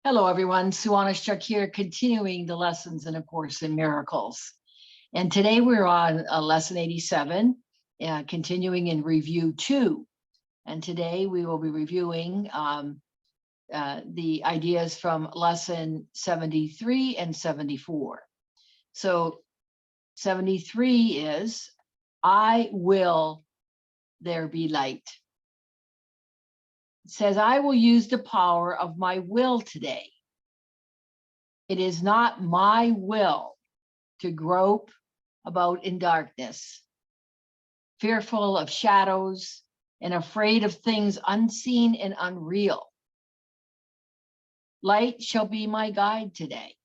Hello, everyone. Sue.oneschuk here, continuing the lessons in A Course in Miracles. And today we're on lesson 87, continuing in review 2. And today we will be reviewing the ideas from lesson 73 and 74. So 73 is, I will there be light. It says, I will use the power of my will today. It is not my will to grope about in darkness, fearful of shadows and afraid of things unseen and unreal. Light shall be my guide today.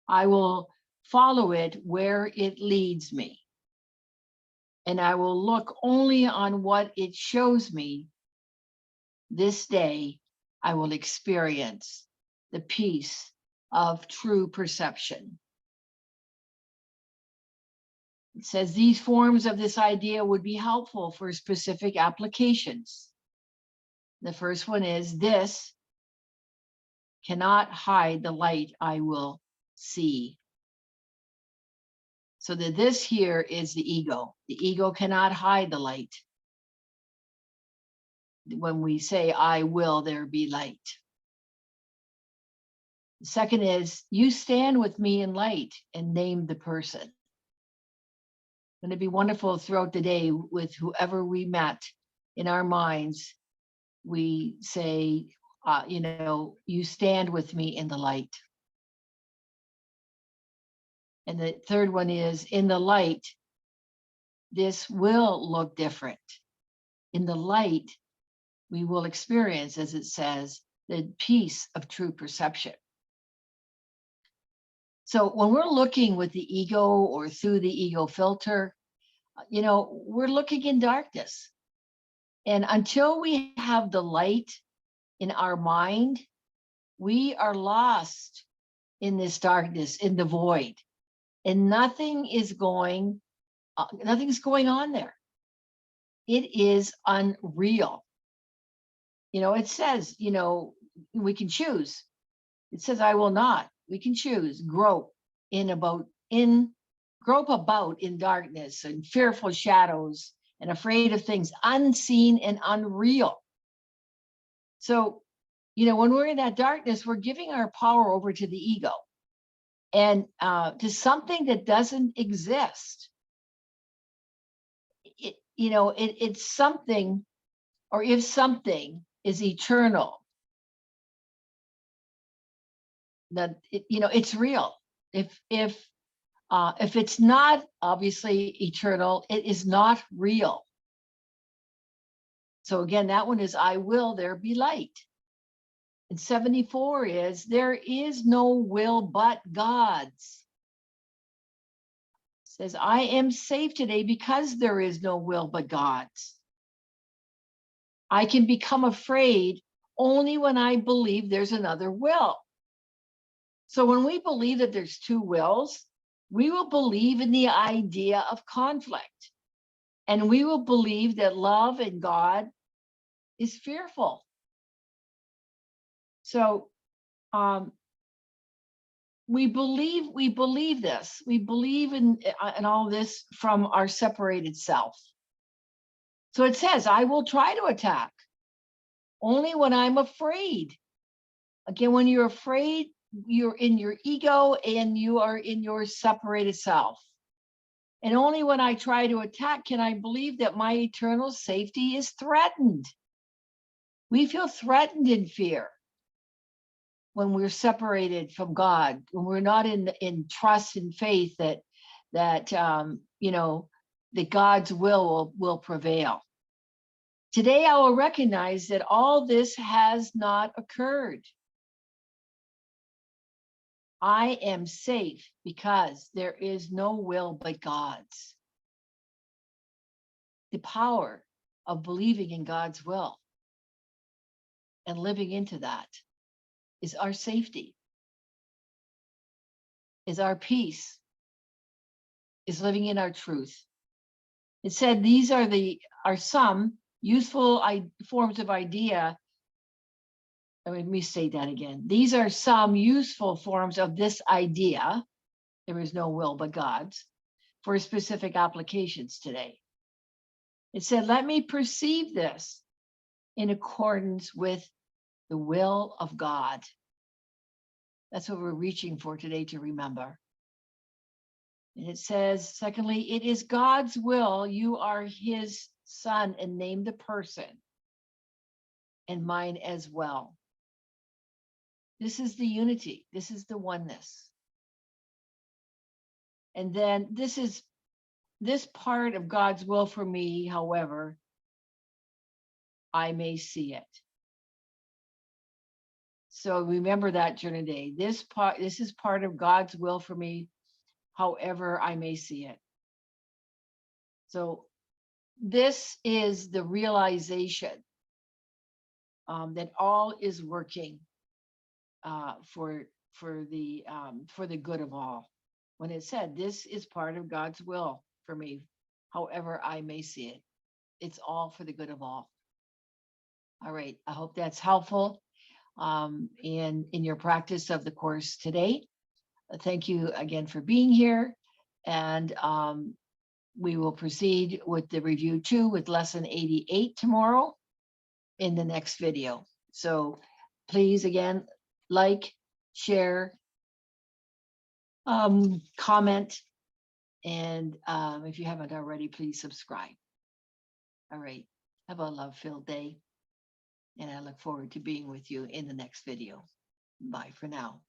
I will follow it where it leads me, and I will look only on what it shows me. This day, I will experience the peace of true perception. It says these forms of this idea would be helpful for specific applications. The first one is, this cannot hide the light I will see. So the this here is the ego. The ego cannot hide the light. When we say, I will there be light. The second is, you stand with me in light, and name the person. And it'd be wonderful throughout the day with whoever we met in our minds, we say, you stand with me in the light. And the third one is, in the light, this will look different. In the light, we will experience, as it says, the peace of true perception. So when we're looking with the ego or through the ego filter, we're looking in darkness. And until we have the light in our mind, we are lost in this darkness, in the void. And nothing's going on there. It is unreal. It says, we can choose. It says, I will not. We can choose, grope about in darkness and fearful shadows and afraid of things unseen and unreal. So, when we're in that darkness, we're giving our power over to the ego and to something that doesn't exist. It's something, or if something is eternal, that it's real. If it's not obviously eternal, it is not real. So again, that one is, I will there be light. And 74 is, there is no will but God's. It says, I am safe today because there is no will but God's. I can become afraid only when I believe there's another will. So when we believe that there's two wills, we will believe in the idea of conflict. And we will believe that love and God is fearful. So we believe this. We believe in all this from our separated self. So it says, I will try to attack only when I'm afraid. Again, when you're afraid, you're in your ego and you are in your separated self. And only when I try to attack can I believe that my eternal safety is threatened. We feel threatened in fear when we're separated from God, when we're not in trust and faith that God's will prevail. Today, I will recognize that all this has not occurred. I am safe because there is no will but God's. The power of believing in God's will and living into that is our safety, is our peace, is living in our truth. It said these are some useful forms of idea Let me say that again. These are some useful forms of this idea. There is no will but God's for specific applications today. It said, let me perceive this in accordance with the will of God. That's what we're reaching for today to remember. And it says, secondly, it is God's will. You are his son, and name the person, and mine as well. This is the unity. This is the oneness. And then this part of God's will for me, however, I may see it. So remember that during the day. This is part of God's will for me, however I may see it. So this is the realization that all is working for the good of all. When it said, this is part of God's will for me, however I may see it. It's all for the good of all. All right, I hope that's helpful in your practice of the course today. Thank you again for being here. And we will proceed with the review 2 with lesson 88 tomorrow in the next video. So please, again, like, share, comment, and if you haven't already, please subscribe. All right, have a love-filled day, and I look forward to being with you in the next video. Bye for now.